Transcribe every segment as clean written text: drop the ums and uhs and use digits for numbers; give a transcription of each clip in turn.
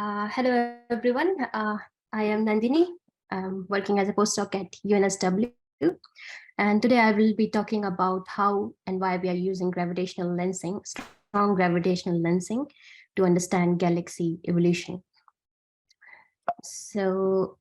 Hello, everyone. I am Nandini. I'm working as a postdoc at UNSW. And today I will be talking about how and why we are using gravitational lensing, strong gravitational lensing, to understand galaxy evolution. So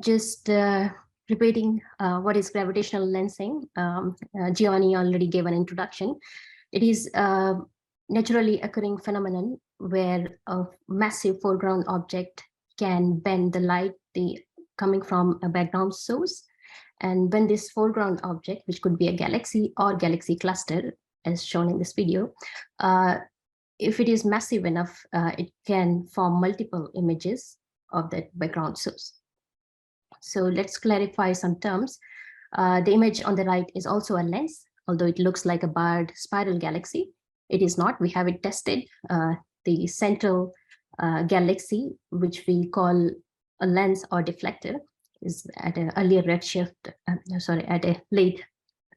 just repeating what is gravitational lensing, Giovanni already gave an introduction. It is a naturally occurring phenomenon where a massive foreground object can bend the light coming from a background source. And when this foreground object, which could be a galaxy or galaxy cluster, as shown in this video, if it is massive enough, it can form multiple images of that background source. So let's clarify some terms. The image on the right is also a lens, although it looks like a barred spiral galaxy. It is not. We have it tested. The central galaxy, which we call a lens or deflector, is at an earlier redshift, at a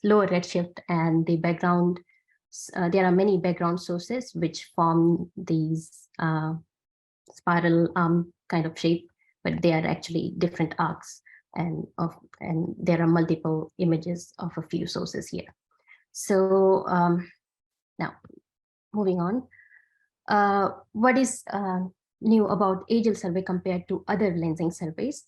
lower redshift, and the background, there are many background sources which form these spiral arm kind of shape, but they are actually different arcs, and there are multiple images of a few sources here. So now moving on, what is new about AGEL survey compared to other lensing surveys?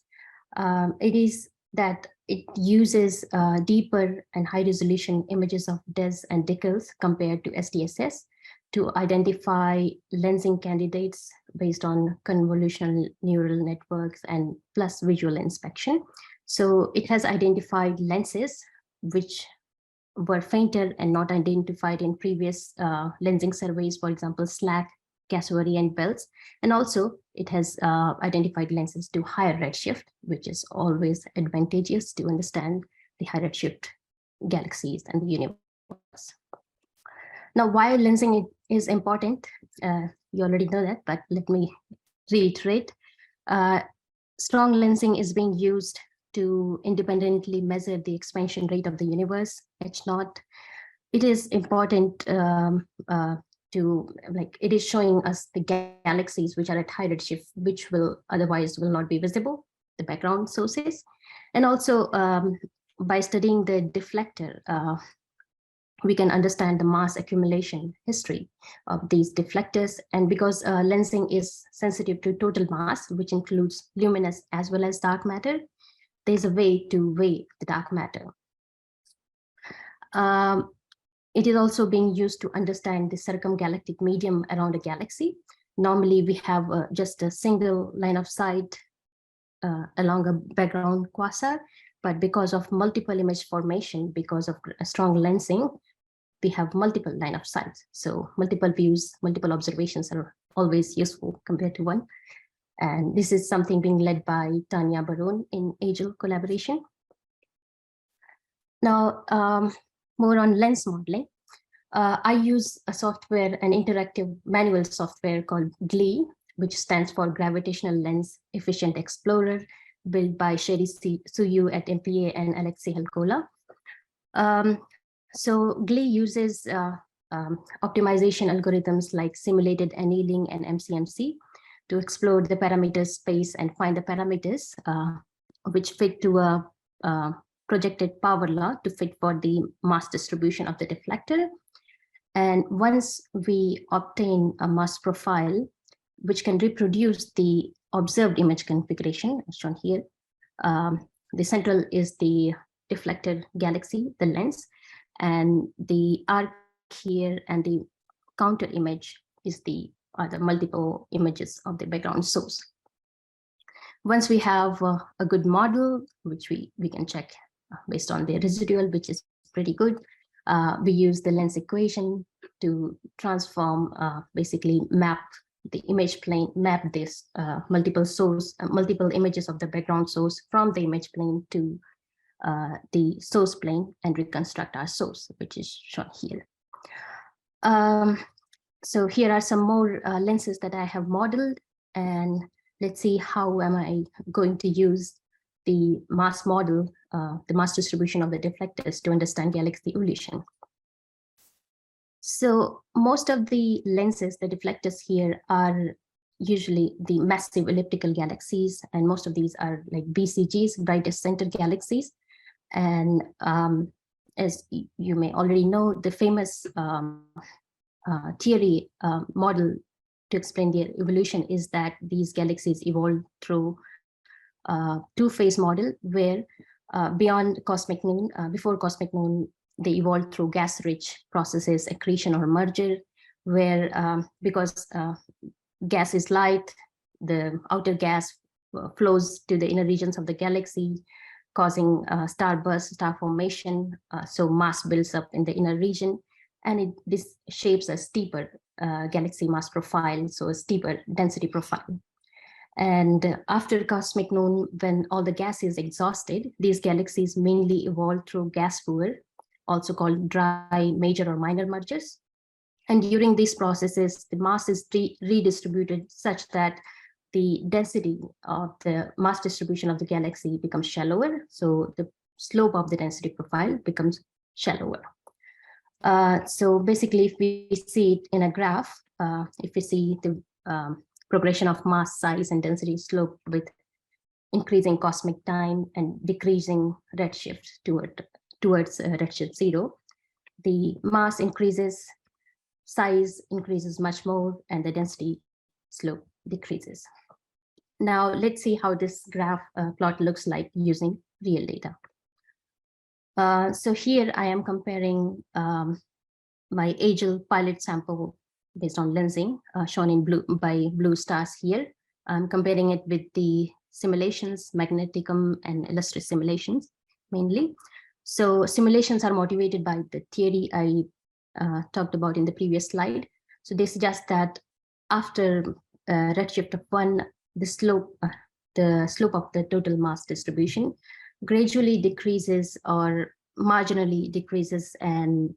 It is that it uses deeper and high resolution images of DES and decals compared to SDSS to identify lensing candidates based on convolutional neural networks and plus visual inspection. So it has identified lenses which were fainter and not identified in previous lensing surveys, for example, SLAC, Cassowary, and Bells. And also it has identified lenses to higher redshift, which is always advantageous to understand the high redshift galaxies and the universe. Now, why lensing is important, you already know that, but let me reiterate. Strong lensing is being used to independently measure the expansion rate of the universe, H0. It is important it is showing us the galaxies which are at high redshift, which otherwise will not be visible, the background sources. And also by studying the deflector, we can understand the mass accumulation history of these deflectors. And because lensing is sensitive to total mass, which includes luminous as well as dark matter, there's a way to weigh the dark matter. It is also being used to understand the circumgalactic medium around a galaxy. Normally, we have just a single line of sight along a background quasar, but because of multiple image formation, because of strong lensing, we have multiple line of sights. So multiple views, multiple observations are always useful compared to one. And this is something being led by Tanya Baron in AGEL collaboration. Now, more on lens modeling. I use a software, an interactive manual software called GLEE, which stands for Gravitational Lens Efficient Explorer, built by Sherry Sahu at MPA and Alexei Halkola. So GLEE uses optimization algorithms like simulated annealing and MCMC to explore the parameter space and find the parameters which fit to a projected power law to fit for the mass distribution of the deflector. And once we obtain a mass profile, which can reproduce the observed image configuration, as shown here, the central is the deflector galaxy, the lens, and the arc here and the counter image is the multiple images of the background source. Once we have a good model, which we can check based on the residual, which is pretty good, we use the lens equation to transform, basically map the image plane, map this multiple images of the background source from the image plane to the source plane and reconstruct our source, which is shown here. So here are some more lenses that I have modeled, and let's see how am I going to use the mass model, the mass distribution of the deflectors to understand galaxy evolution. So most of the lenses, the deflectors here, are usually the massive elliptical galaxies, and most of these are like BCGs, brightest center galaxies. And as you may already know, the famous theory model to explain their evolution is that these galaxies evolved through two-phase model, where beyond cosmic noon, before cosmic noon, they evolved through gas-rich processes, accretion or merger, where because gas is light, the outer gas flows to the inner regions of the galaxy, causing starburst, star formation. So mass builds up in the inner region, and this shapes a steeper galaxy mass profile, so a steeper density profile. And after cosmic noon, when all the gas is exhausted, these galaxies mainly evolve through gas pool, also called dry major or minor mergers. And during these processes, the mass is redistributed such that the density of the mass distribution of the galaxy becomes shallower. So the slope of the density profile becomes shallower. So basically, if we see it in a graph, if we see the progression of mass, size, and density slope with increasing cosmic time and decreasing redshift towards redshift 0, the mass increases, size increases much more, and the density slope decreases. Now let's see how this graph plot looks like using real data. So here I am comparing my AGEL pilot sample based on lensing, shown in blue by blue stars here. I'm comparing it with the simulations, magneticum and illustrious simulations mainly. So simulations are motivated by the theory I talked about in the previous slide. So they suggest that after redshift of 1, the slope of the total mass distribution gradually decreases or marginally decreases, and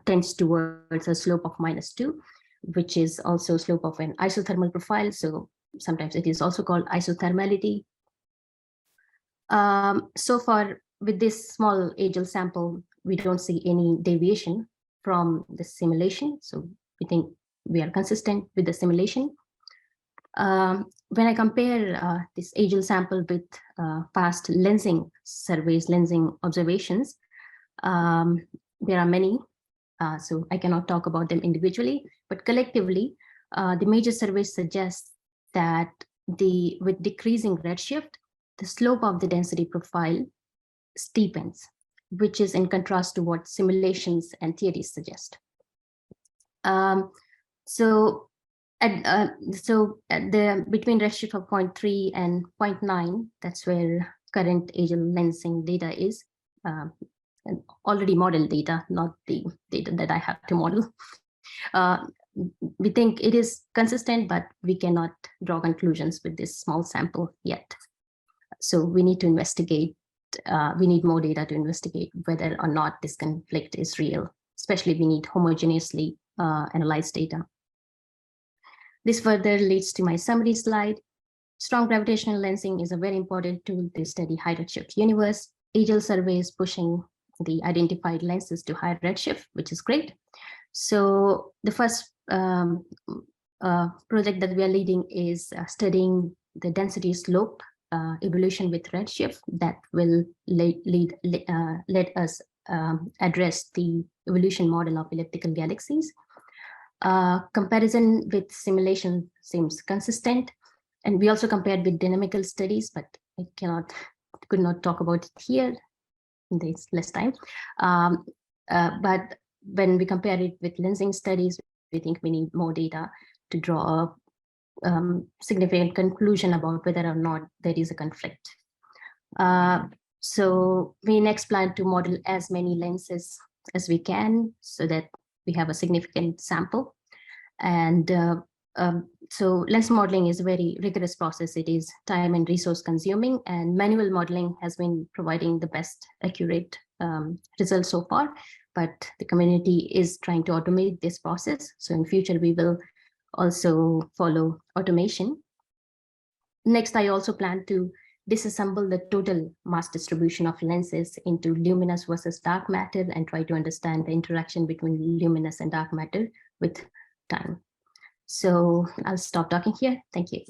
tends towards a slope of -2, which is also slope of an isothermal profile. So sometimes it is also called isothermality. So far, with this small AGEL sample, we don't see any deviation from the simulation. So we think we are consistent with the simulation. When I compare this AGEL sample with past lensing surveys, lensing observations, there are many. So I cannot talk about them individually, but collectively, the major surveys suggest that with decreasing redshift, the slope of the density profile steepens, which is in contrast to what simulations and theories suggest. Between redshift of 0.3 and 0.9, that's where current AGEL lensing data is. And already modeled data, not the data that I have to model. We think it is consistent, but we cannot draw conclusions with this small sample yet. So we need to investigate, we need more data to investigate whether or not this conflict is real, especially we need homogeneously analyzed data. This further leads to my summary slide. Strong gravitational lensing is a very important tool to study high redshift universe. AGEL survey is pushing the identified lenses to higher redshift, which is great. So the first project that we are leading is studying the density slope evolution with redshift that will let us address the evolution model of elliptical galaxies. Comparison with simulation seems consistent, and we also compared with dynamical studies, but I could not talk about it here. There's less time. But when we compare it with lensing studies, we think we need more data to draw a significant conclusion about whether or not there is a conflict. So we next plan to model as many lenses as we can so that we have a significant sample. And so lens modeling is a very rigorous process. It is time and resource consuming, and manual modeling has been providing the best accurate results so far, but the community is trying to automate this process. So in future, we will also follow automation. Next, I also plan to disassemble the total mass distribution of lenses into luminous versus dark matter and try to understand the interaction between luminous and dark matter with time. So I'll stop talking here. Thank you.